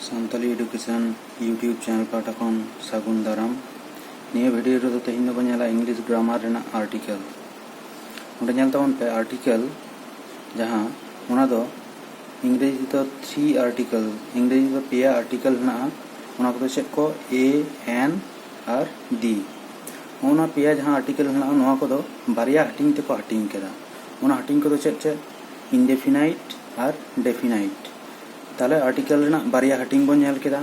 Santali education YouTube channel पाटा खन सागुन दाराम निया वीडियो रे तेहन दो बनेला इंग्लिश ग्रामर रेना आर्टिकल ओंडे नेल ताबन पे आर्टिकल जहां ओना दो इंग्रेजी तो 3 आर्टिकल इंग्रेजी तो पेया आर्टिकल ना ओना को चेक को ए एन और डी ओना पेया जहां आर्टिकल ना नोआ को दो बारिया हटिंग ते को हटिंग केदा ओना हटिंग को दो चेक चेक इंडेफिनाइट और डेफिनाइट ताले आर्टिकल रेना बारिया हटिंग बन नेल केदा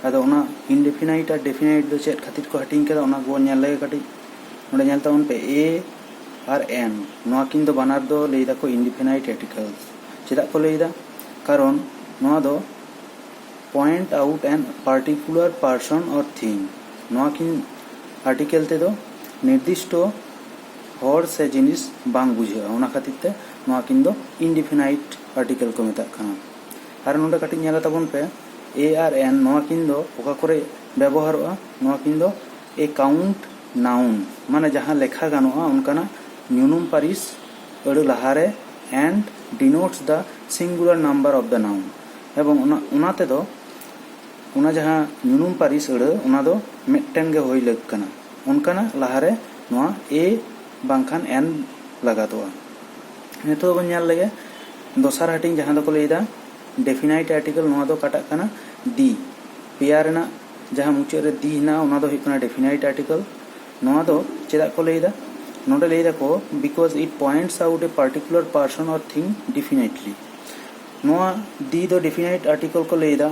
आदो ओना इंडेफिनाइट और डेफिनाइट दो चेक खातिर को हटिंग केदा ओना को नेल लगे कटी ओंडे नेल ताबन पे ए और एन नोआ किन दो बानार दो लेदा को इंडेफिनाइट आर्टिकल्स चेदा को लेदा कारण नोआ दो point out an particular person or thing नोआ किन आर्टिकल ते दो निर्दिष्ट हर से जिनिस बांग बुझे ओना खातिर ते नोआ किन दो इंडेफिनाइट आर्टिकल को मेता खाना और नोडे कटी नेला ताबन पे ए और एन नोआ किन दो ओका करे व्यवहारवा नोआ किन दो ए काउंट नाउन माने जहां लेखा गानोआ उनकाना न्यूनम पारिस अड़ु लहारे and denotes the singular number of the noun एवं उना ते दो उना जहां न्यूनम पारिस अड़ु उना दो मिटटेन गे होई लग कना उनकाना लहारे नोआ ए बांखान एन लगातोआ नितो बन नेल लगे दोसर हटिंग जहां दो को लेदा डेफिनाइट आर्टिकल नोआ दो काटा कना डी पेया रेना जहां मुचे रे दी ना उना दो हिकना डेफिनाइट आर्टिकल नोआ दो चेदा को लेदा नोडे लेदा को because it points out a particular person or thing definitely नोआ दी दो डेफिनाइट आर्टिकल को लेदा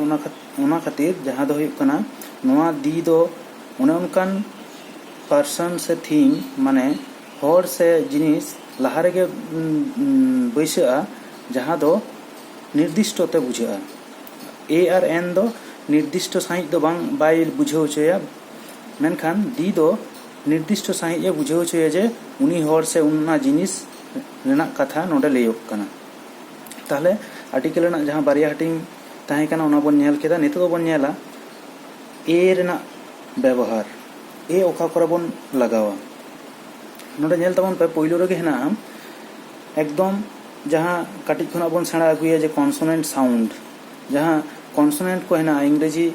उना खातिर जहां दो हिकना नोआ दी दो उने उनकान पर्सन से थिंग माने हर से जिनिस लहारे के बैसा जहां दो निर्दिष्ट ते बुझा ए और एन दो निर्दिष्ट साहित दो बांग बाय बुझाव चया मेनखान डी दो निर्दिष्ट साहित ए बुझाव चया जे उनी हर से उन्ना जिनिस रेना कथा नोडे लेयोक कना ताहले आर्टिकल रेना जहां बारिया हटिंग ताहे कना ओना बन नेल केदा नितो बन नेला ए रेना व्यवहार ए ओका करे बन लगावा नोडे नेल तबन पे पहिलो रेगे हेना एकदम जहां काटिज खना बन सेणा अगुया जे कॉन्सोनेंट साउंड जहां कॉन्सोनेंट को हेना इंग्रेजी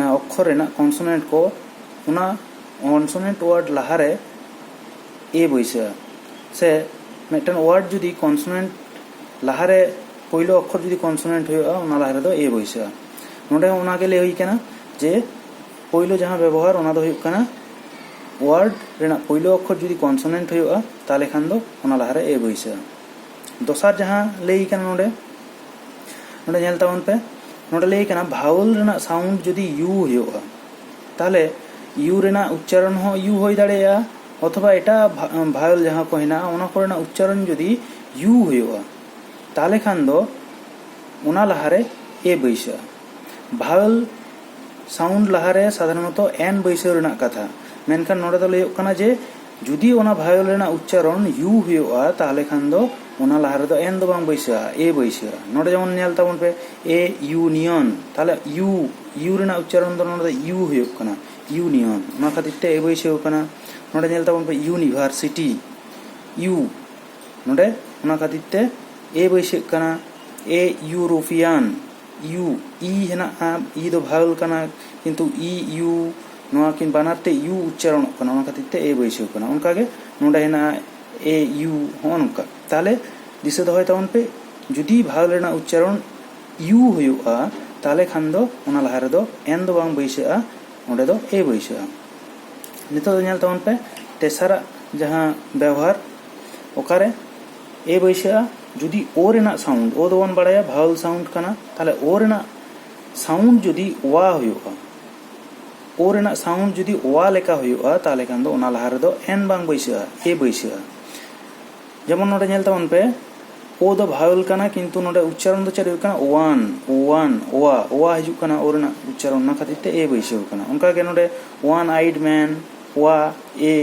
अक्षर रेना कॉन्सोनेंट को उना कॉन्सोनेंट वर्ड लहारे ए बैसा से मेटन वर्ड जुदी कॉन्सोनेंट लहारे पहिलो अक्षर जुदी कॉन्सोनेंट होया उना लहारे दो ए बैसा नोडे उना के ले होई कना जे पहिलो जहां व्यवहार उना दो होय कना वर्ड रेना पहिलो अक्षर जुदी कॉन्सोनेंट होया ताले खान दो उना लहारे ए बैसा दोसर जहां लेई कना नोडे नोडे नेल ताबन पे नोडे लेई कना भावल रेना साउंड जुदी यू होया ताले यू रेना उच्चारण हो यू होई दाड़ेया अथवा एटा भावल जहां को हेना ओना कोरेना उच्चारण जुदी यू होया ताले खान दो ओना लहारे ए बैसा भावल साउंड लहारे साधारणत एन बैसा रेना कथा मेनखान नोडे दो लेयो कना जे जुदी ओना भावल रेना उच्चारण यू होया ताले खान दो ओना लहारे दो एन दो बांग बैसा ए बैसा नोडे जेमन नेल ताबन पे ए यूनियन ताले यू यू रेना उच्चारण दो नोडे यू होयो कना यूनियन ओना खातिर ते ए बैसा कना नोडे नेल ताबन पे यूनिवर्सिटी यू नोडे ओना खातिर ते ए बैसा कना ए यूरोपियन यू ई हेना ई दो भावल कना किंतु ई यू नोआ किन बानारते यू उच्चारण कना ओना खातिर ते ए बैसा कना उनका के नोडे हेना ए यू होनका ताले दिसे दो ताबन पे जुदी भावल रेना उच्चारण यू होयुआ ताले खान दो ओना लहारे दो एन दो बांग बैसा ओंडे दो ए बैसा नितो नेल ताबन पे तेसरा जहां व्यवहार ओकारे ए बैसा जुदी ओ रेना साउंड ओ दो बन बड़ाया भावल साउंड कना ताले ओ रेना साउंड जुदी वा होयुआ ओ रेना साउंड जुदी वा लेका होयुआ ताले खान दो ओना लहारे दो एन बांग बैसा ए बैसा जेमन नोडे नेल ताबन पे ओ दो भावल कना किंतु नोडे उच्चारण दो चेद कना वन वन ओआ ओआ हिजु कना ओरना उच्चारण ना खातिर ते ए बैसा कना उनका के नोडे वन आइड मैन ओआ ए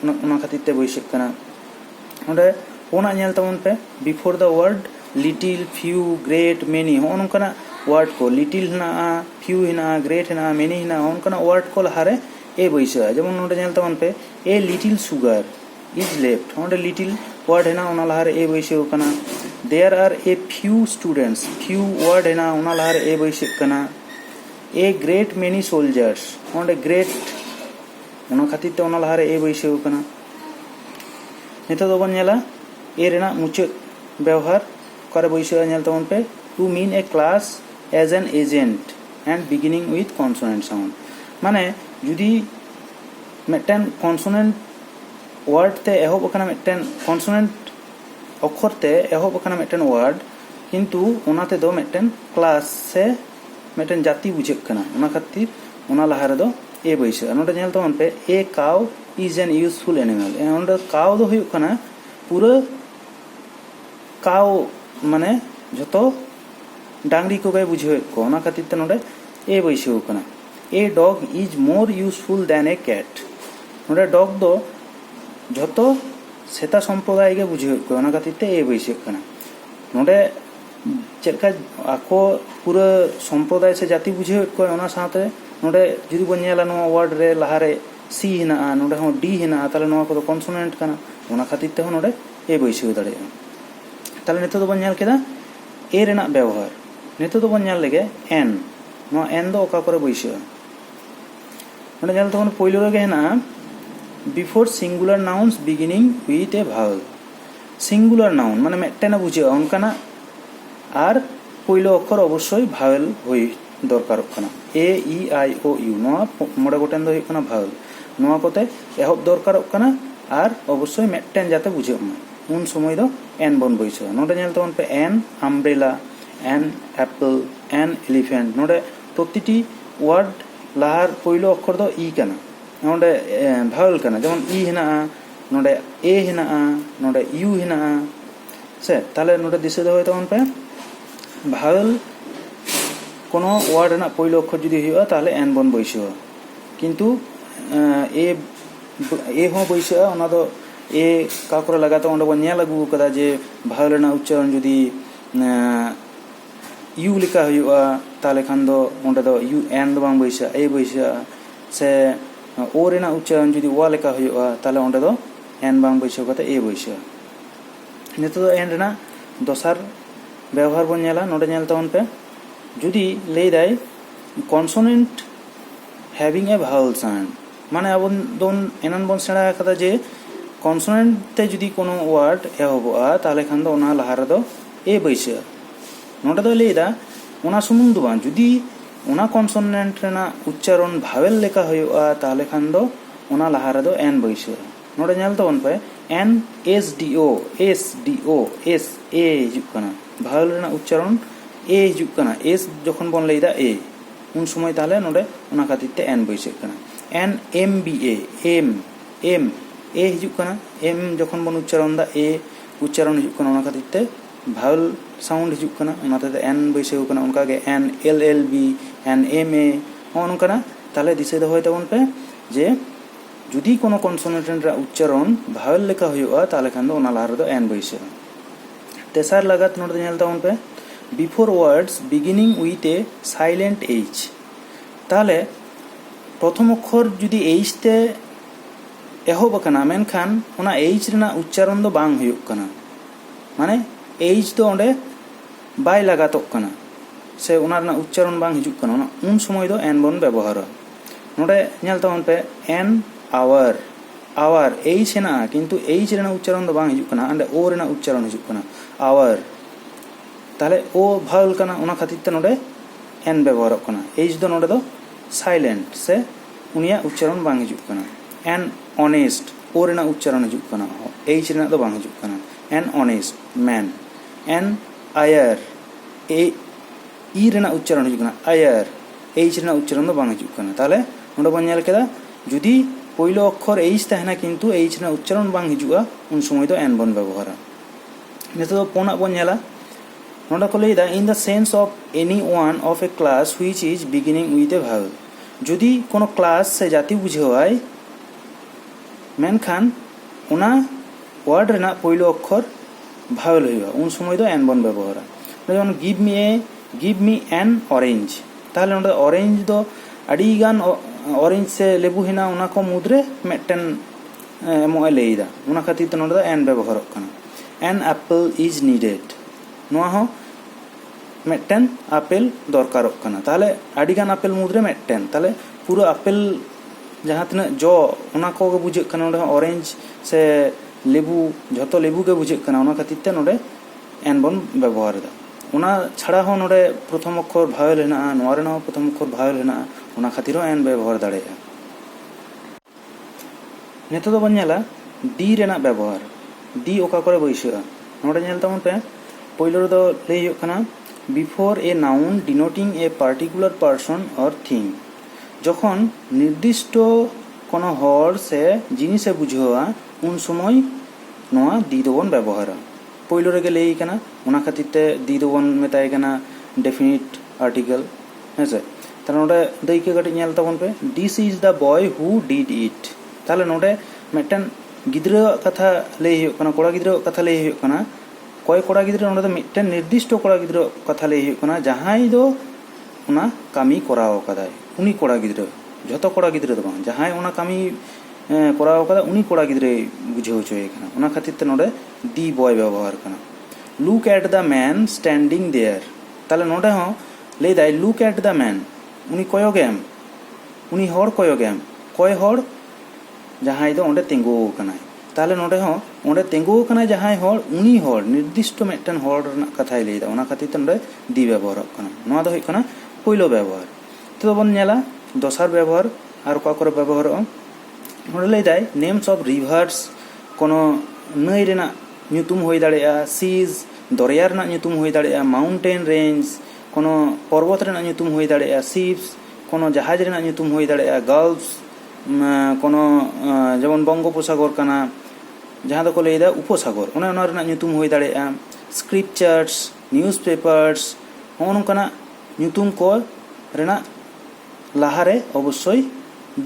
ना खातिर ते बैसा कना नोडे ओना नेल ताबन पे before the word little few great many होन कना वर्ड को लिटिल ना few Hina great Hina many Hina होन कना वर्ड को लहारे ए बैसा जेमन नोडे नेल ताबन पे a little sugar is left ओंडे लिटिल वर्ड है ना ओना लहारे ए बैसे कना there are a few students few word है ना ओना लहारे ए बैसे कना ए ग्रेट मेनी सोल्जर्स ओंडे ग्रेट ओना खातिर ते ओना लहारे ए बैसाव कना नितो दो बन नेला ए रेना मुचाद व्यवहार करे बैसाव नेल तबन पे to mean a class as an agent and beginning with consonant sound माने जुदी मिदटेन कन्सोनेंट वर्ड ते एहब अकना मिदटेन कन्सोनेंट अक्षर ते एहब अकना मिदटेन वर्ड किंतु ओनाते दो मिदटेन क्लास से मिदटेन जाति बुझेक कना ओना खातिर ओना लहा रे दो ए बैसाव नोडे नेल तबन पे a cow is an useful animal ओंडे काउ दो हुयुक कना पूरा काउ माने जतो डांगरी को बे बुझेक को ओना खातिर ते नोडे ए बैसाव कना a dog is more useful than a cat नोडे डॉग दो जतो सेता संप्रदाय गे बुझेक को ओना खातिर ते ए बैसाव कना नोडे चेका आको पूरा संप्रदाय से जाति बुझेक को ओना साथे नोडे जुदी बन नेला नो वर्ड रे लहारे सी हिना नोडे हो डी हिना ताले नो को कन्सोनेंट कना ओना खातिर ते हो नोडे ए बैसाव दाड़े ताले नितो दो बन नेल केदा ए रेना व्यवहार नितो दो बन नेल लेगे एन नो एन दो ओका करे बैसाव नोडे नेल तखन पयलो रेगे हेना before singular nouns beginning with a vowel singular noun माने मिदटेन बुझे ओनकाना आर पयलो अक्षर अवश्य भावेल होई दरकारक कना ए ई आई ओ यू नोआ मोडे गोटेन दो हुयुक कना भावेल नोआ कोते एहब दरकारक कना आर अवश्य मिदटेन जाते बुझे उन समय दो एन बन बैसाव नोडे नेल तबन पे an umbrella an apple an elephant नोडे प्रतिटी वर्ड लहार पयलो अक्षर दो ई कना नोडे भावेल कना जेमन ई हेना नोडे ए हेना नोडे यू हेना से ताले नोडे दिसे दो तबन पे भावेल कोनो वर्ड ना पयलो अक्षर जुदी हुआ ताले एन बन बैसाव किंतु ए हो बैसाव ओना दो ए का करे लगाते ओंडे बन नेल आगु कदा जे भावेल ना उच्चारण जुदी यू लिखा हुआ ताले खान दो ओंडे दो यू एन दो बांग बैसाव ए बैसाव से ओ रेना उच्चारण जुदी वा लिखा हुआ ताले ओंडे दो एन बांग बैसाव कते ए बैसाव नितो दो एन रेना दोसार व्यवहार बन नेला नोडे नेल तबन पे जुदी लई दाय कन्सोनेंट हैविंग ए भावेल साउंड माने अब दोन एनन बन सेड़ा कदा जे कन्सोनेंट ते जुदी कोनो वर्ड एहबोआ ताले खान दो ओना लहा रे दो ए बैसाव नोडे दो लईदा ओना सुमुंग दो बां जुदी ओना कन्सोनेंट रेना उच्चारण भावेल लेखा हुयुआ ताले खान दो ओना लहा रे दो एन बैसाव नोडे नेल तबन पे an S D O S a हिजुक कना भावेल रेना उच्चारण ए हिजुक कना एस जखन बन लईदा ए उन समय ताले नोडे ओना खातिर ते एन बैसाव कना an M B A M A हिजुक कना एम जखन बन उच्चारण दा ए उच्चारण हिजुक कना ओना खातिर ते भावेल साउंड हिजुक कना ओनाते एन बैसाव कना उनका गे an L L B an M A ओनकना ताले दिसे दो तबन पे जे जुदी कोनो कन्सोनेंट रा उच्चारण भावेल लेखा हुयुआ ताले खान दो ओना लहा रे दो एन बैसाव तेसार लगात नोडे नेल तबन पे before words beginning with A silent H ताले प्रथम अक्षर जुदी एच ते एहब कना मेनखान ओना एच रेना उच्चारण दो बांग हुयुक कना माने एच दो ओंडे बाय लगातोक कना से ओना रेना उच्चारण बांग हिजुक कना ओना उन समय दो एन बन व्यवहार नोडे नेल तबन पे एन आवर आवर एच हेना किंतु एच रेना उच्चारण दो बांग हिजुक कना अंडे ओ रेना उच्चारण हिजुक कना आवर ताले ओ भावेल कना ओना खातिर ते नोडे एन व्यवहार कना एच दो नोडे दो साइलेंट से उनिया उच्चारण बांग हिजुक कना एन ऑनेस्ट ओ रेना उच्चारण हिजुक कना एच रेना दो बांग हिजुक कना एन ऑनेस्ट मैन एन आयर ए ई रेना उच्चारण हिजुक कना आयर एच रेना उच्चारण दो बांग हिजुक कना ताले नोडे बन नेल केदा जुदी पयलो अक्षर एच ताहेना किंतु एच रेना उच्चारण बांग हिजुआ उन समय दो एन बन व्यवहारा नितो दो पोना बन नेला नोडा को लईदा in the sense of any one of a class which is beginning with a vowel जुदी कोनो क्लास से जाति बुझेवाय मेनखान ओना वर्ड रेना पयलो अक्षर भावेल हुयुआ उन समय दो एन बन व्यवहारा जेमन गिव मी एन ऑरेंज ताहले नोडे ऑरेंज दो अडी गान ऑरेंज से लेबू हेना ओना को मुद्रे मिदटेन एमोए लईदा ओना खातिर ते नोडे दो एन व्यवहारक कना एन एप्पल इज नीडेड नोआ हो मिट्टन आपेल दरकारोग कना ताहले आडिगान आपेल मुद्रे मिट्टन ताहले पूरा आपेल जहाँ तना जो ओना को बुझे कना नोडे ऑरेंज से लेबू झतो लेबू के बुझे कना ओना खातिर ते नोडे एन बन व्यवहार दा ओना छाड़ा हो नोडे प्रथम अक्षर भावेल हेना नोआ रेना प्रथम अक्षर भावेल हेना ओना खातिर हो एन व्यवहार दाड़ेया नेतो दो बन नेला डी रेना व्यवहार डी ओका करे बैसोआ नोडे नेल ताबन पे पहिलो रे दो लई हुयुग कना before a noun denoting a particular person or thing जखन निर्दिष्ट कोनो हर से जिनिसे बुझोआ उन समय नोआ दी दोबन व्यवहार पहिलो रे लई कना ओना खातिर ते दी दोबन मेताय कना डेफिनिट आर्टिकल हेसे तार नोडे दई के कटि नेल ताबन पे this is the boy who did it ताले नोडे मेटन गिद्रा कथा लई हुयुग कना कोड़ा गिद्रा कथा लई हुयुग कना कोई कोड़ा गिद्रा नोडे मिटन निर्दिष्ट कोड़ा गिद्रा कथा लई हुयुग कना जहाई दो ओना कामी कराव कदाय उनी कोड़ा गिद्रा झतो कोड़ा गिद्रा दो बांग जहाई ओना कामी कराव कदा उनी कोड़ा गिद्रा बुझाव होचोय कना ओना खातिर ते नोडे दी बॉय व्यवहार कना look at the man standing there ताले नोडे हो लई दाय लुक एट द मैन उनी कोयोगेम उनी हर कोयोगेम कोय हर जहाई दो ओंडे तिंगु कनाय ताले नोडे हो ओंडे तिंगु कनाय जहाई हर उनी हर निर्दिष्ट मेटन हर रना कथाय लई दा ओना खातिर ते नोडे दी व्यवहार कना नोआ दो हुय कना पहिलो व्यवहार तो बन नेला दोसर व्यवहार आर का करे व्यवहार नोडे लई दाय नेम्स ऑफ रिवर्स कोनो नई रेना ᱧᱩᱛᱩᱢ होय दाड़ेया सीज दरिया रेना ᱧᱩᱛᱩᱢ होय दाड़ेया माउंटेन रेंज कोनो पर्वत रेना ᱧᱩᱛᱩᱢ होय दाड़ेया शिप्स कोनो जहाज रेना ᱧᱩᱛᱩᱢ होय दाड़ेया गल्फ्स कोनो जेमन बंगोपसागर कना जहाँ दो को लई दा उपसागर ओना ओना रेना ᱧᱩᱛᱩᱢ होय दाड़ेया स्क्रिप्चर्स न्यूज़पेपर्स होन कना ᱧᱩᱛᱩᱢ को रेना लाहारे अवश्य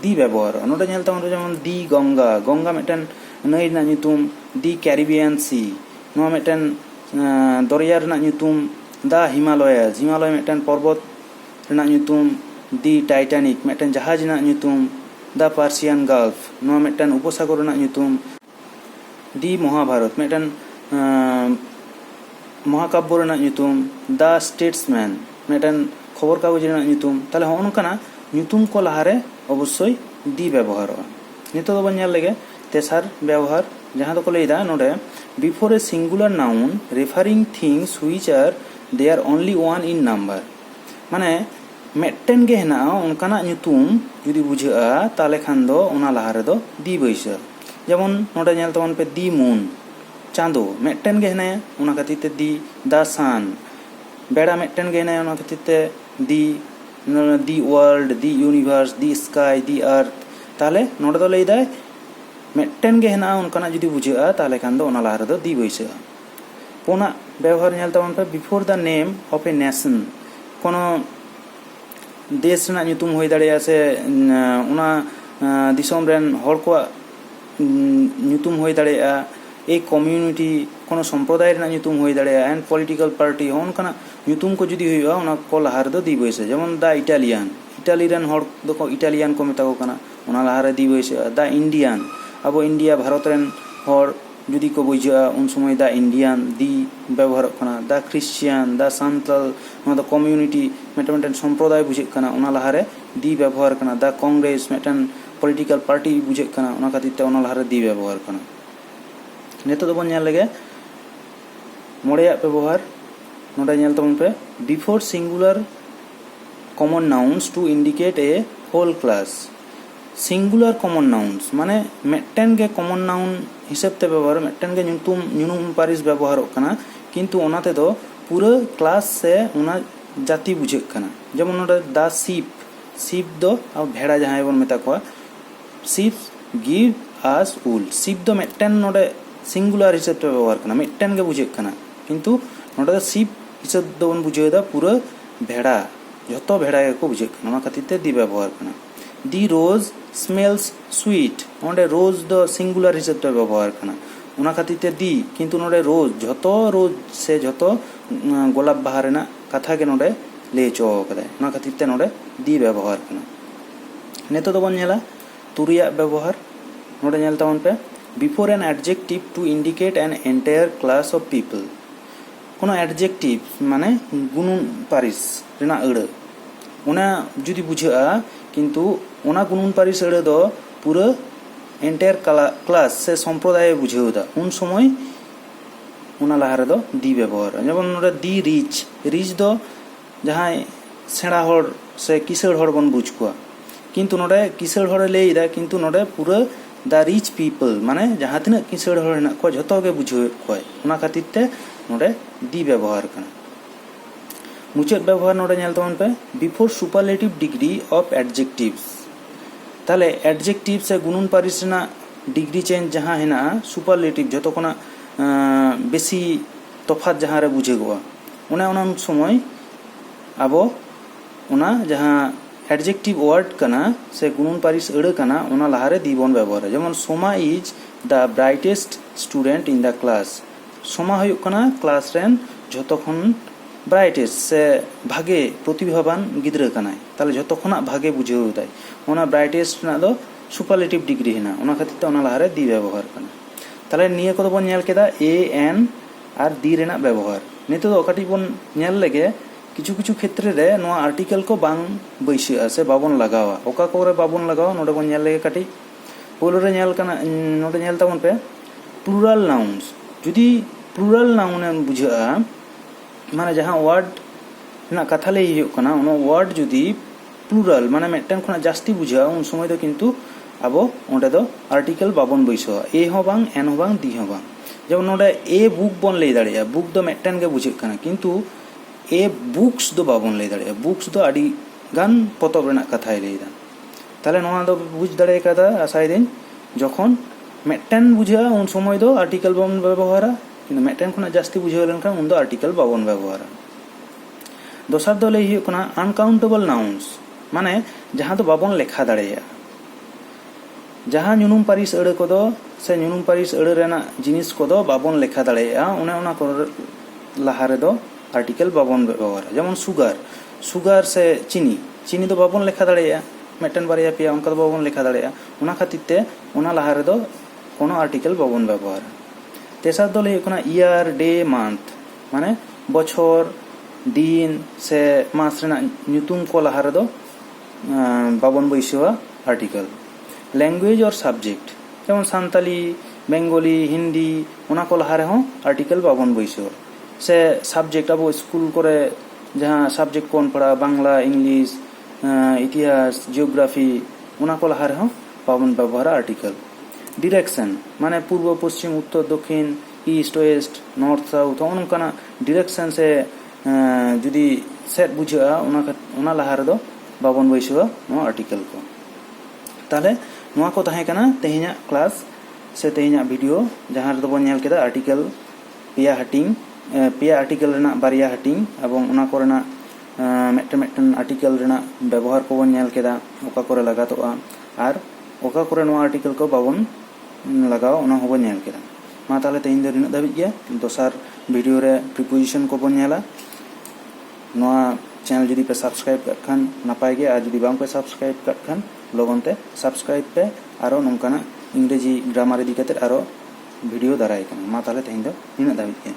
दी व्यवहार नोडे नेल ताबन जेमन दी गंगा गंगा मिटन नई रेना ᱧᱩᱛᱩᱢ दी कैरिबियन सी नोआ मिटन दरिया रेना ᱧᱩᱛᱩᱢ दा हिमालयस हिमालय मिटन पर्वत रेना ᱧᱩᱛᱩᱢ दी टाइटैनिक मिटन जहाज रेना ᱧᱩᱛᱩᱢ दा पार्सियन गल्फ नोआ मिटन उपसागर रेना ᱧᱩᱛᱩᱢ दी महाभारत मिटन महाकाव्य रेना ᱧᱩᱛᱩᱢ दा स्टेट्समैन मिटन खबर कागज रेना ᱧᱩᱛᱩᱢ ताले होन कना ᱧᱩᱛᱩᱢ को लाहारे अवश्य दी व्यवहार नितो दो बन नेल लेगे तेसार व्यवहार जहाँ दो को लई दा नोडे before a singular noun referring things which are they are only one in number माने मेटन गे हेना उनकाना ᱧᱩᱛᱩᱢ जुदी बुझा ताले खान दो ओना लाहारे दो दी बैसा जेमन नोडे नेल तबन पे दी मून चांदो मेटन गे हेना ओना खातिर ते दी दा सान बेड़ा मेटन गे हेना ओना खातिर ते the world the universe the sky the earth ताले नोडे दो लई दा मेटन गे हेना उनकाना जुदी बुझा ताले खान दो ओना लाहारे दो दी बैसा पोना व्यवहार नेल तबन पे before the name of a nation कोनो देश रेना ᱧᱩᱛᱩᱢ होय दाड़ेया से ओना दिसोम रेन हर को ᱧᱩᱛᱩᱢ होय दाड़ेया ए कम्युनिटी कोनो संप्रदाय रेना ᱧᱩᱛᱩᱢ होय दाड़ेया एंड पॉलिटिकल पार्टी होन कना ᱧᱩᱛᱩᱢ को जुदी हुआ ओना को लाहार दो दी बैसे जेमन दा इटालियन इटाली रेन हर दो को इटालियन को मेता को कना ओना लाहारे दी बैसे दा इंडियन अब इंडिया भारत रेन हर जुदी को बुझा उन समय दा इंडियन दी व्यवहार कना दा क्रिश्चियन दा सांतल ओना दा कम्युनिटी मेटन संप्रदाय बुझे कना ओना लाहारे दी व्यवहार कना दा कांग्रेस मेटन पॉलिटिकल पार्टी बुझे कना ओना खातिर ते ओना लाहारे दी व्यवहार कना नेतो दो बन नेल लेगे मोड़ेया व्यवहार नोडे नेल तबन पे before singular common nouns to indicate a whole class singular common nouns माने मेटन गे कॉमन नाउन हिसाब ते व्यवहार मेटन गे ᱧᱩᱛᱩᱢ पारिस व्यवहार कना किंतु ओनाते दो पूरा क्लास से ओना जाति बुझे कना जेमन नोडे दा सीप दो आ भेड़ा जहां बन मेता को सीप गिव अस वूल सीप दो मेटन नोडे सिंगुलर हिसाब ते व्यवहार कना मेटन गे बुझे कना किंतु नोडे सीप हिसाब दो बन बुझे दा पूरा भेड़ा जतो भेड़ा को बुझे कना ओना खातिर ते दी व्यवहार कना दी रोज स्मेल्स स्वीट ओंडे रोज दो सिंगुलर हिसाब ते व्यवहार कना ओना खातिर ते दी किंतु नोडे रोज से जतो गोलाप बाहा रेना कथा के नोडे ले चो कदाय ओना खातिर ते नोडे दी व्यवहार कना नेतो दो बन नेला तुरिया व्यवहार नोडे नेल तावन पे before an adjective to indicate an entire class of people कोनो एडजेक्टिव माने गुनुन पारिस रेना अड़ उना जुदी बुझा किंतु उना गुनुन पारिस अड़ दो पूरा एंटायर क्लास से सम्प्रदाय बुझेदा उन समय उना लहारे दो दी व्यवहार जेमन नोडे दी रिच दो जहां सेड़ा हर से किसड़ हर बन बुझ कोआ किंतु नोडे किसड़ हर लेदा किंतु नोडे पूरा द रिच पीपल माने जहां तिना किसड़ हर हेना को जतो गे बुझे कोय उना खातिर ते नोडे दी व्यवहार कना मुचाद व्यवहार नोडे नेल तबन पे before superlative degree of adjectives ताले एडजेक्टिव से गुणन पारिस रेना डिग्री चेंज जहां हेना सुपरलेटिव जतो कोना बेसी तफात जहां रे बुझे गोआ उना समय आबो उना जहां एडजेक्टिव वर्ड कना से गुणन पारिस अड़ कना उना लहारे दी बन व्यवहार जेमन Soma is the brightest student in the class Soma हुयुक कना क्लास रेन जतो खन ब्राइटेस्ट से भागे प्रतिभावान गिद्रा कनाय ताले जतो खना भागे बुझेउ दाय उना ब्राइटेस्ट ना दो सुपरलेटिव डिग्री हेना उना खातिर ते उना लहारे दी व्यवहार कना ताले निया को बन नेल केदा ए एन आर दी रेना व्यवहार नितो दो काटी बन नेल लेगे किछु किछु क्षेत्र रे नोआ आर्टिकल को बांग बैसआ से बाबन लगावा ओका कोरे बाबन लगावा नोडे बन नेल लेगे काटी पोलो रे नेल कना नोडे नेल ताबन पे प्लुरल नाउन्स जुदी प्लुरल नाउन बुझा माने जहां वर्ड ना कथा ले हियो कना उनो वर्ड जुदी प्लुरल माने मेटन खना जास्ती बुझा उन समय दो किंतु आबो ओंडे दो आर्टिकल बाबन बैसआ ए हो बांग एन हो बांग दी हो बांग जब नोडे ए बुक बन ले दाड़िया बुक दो मेटन गे बुझे कना किंतु ए बुक्स दो बाबन ले दाड़िया बुक्स दो आडी गान पतब रेना कथाय लेदा ताले नोआ दो बुझ दाड़े कादा आसाय दिन जखन मेटन बुझा उन समय दो आर्टिकल बाबन व्यवहारा किंतु मेटन खना जास्ती बुझे लेनखान उन दो आर्टिकल बाबन व्यवहारा दोसर दो ले हियो कना अनकाउंटेबल नाउन्स माने जहां दो बाबन लेखा दाड़ेया जहां नुनुम पारिस अड़ को से नुनुम पारिस अड़ रेना जिनिस को बाबन लेखा दाड़ेया उना को लहारे दो आर्टिकल बाबन व्यवहार जेमन सुगार से चीनी दो बाबन लेखा दाड़ेया मेटन बारिया पिया उनका दो बाबन लेखा दाड़ेया उना खातिर ते उना लहारे दो कोनो आर्टिकल बाबन व्यवहार तेसर दो ले कोना ईयर डे मंथ माने बछर दिन से मास रेना ᱧᱩᱛᱩᱢ को लहारे दो बाबन बैसआ आर्टिकल लैंग्वेज और सब्जेक्ट जेमन सान्ताली बेंगली हिंदी उना को लहारे हो आर्टिकल बाबन बैसआ से सब्जेक्ट अब स्कूल करे जहां सब्जेक्ट कोन पढ़ा बांग्ला इंग्लिश इतिहास जियोग्राफी उना को लहारे हो बाबन व्यवहार आर्टिकल डिरेक्शन माने पूर्व पश्चिम उत्तर दक्षिण ईस्ट वेस्ट नॉर्थ साउथ उनकाना डिरेक्शन से जुदी सेट बुझा उना लहारे दो बाबन बैसआ नो आर्टिकल को ताले नोआ को ताहे कना तेहिना क्लास से तेहिना वीडियो जहां रे दो बन नेल केदा आर्टिकल पिया आर्टिकल रेना बारिया हटिंग एवं उना कोरेना मेटन आर्टिकल रेना व्यवहार को बन नेल केदा ओका कोरे लगातोआ आर ओका कोरे नोआ आर्टिकल को बाबन लगाओ उना हो बन नेल केदा मा ताले तेहिन दो रिना दाबिज गया दोसर वीडियो रे प्रिपोजिशन को बन नेला नोआ चैनल जुदी पे सब्सक्राइब कर खान नापाय गया आज जुदी बांग पे सब्सक्राइब कर खान लोगन ते सब्सक्राइब पे आरो नोंकाना इंग्रेजी ग्रामार इदी कते आरो वीडियो दाराय कना मा ताले तेहिन दो रिना दाबिज गया।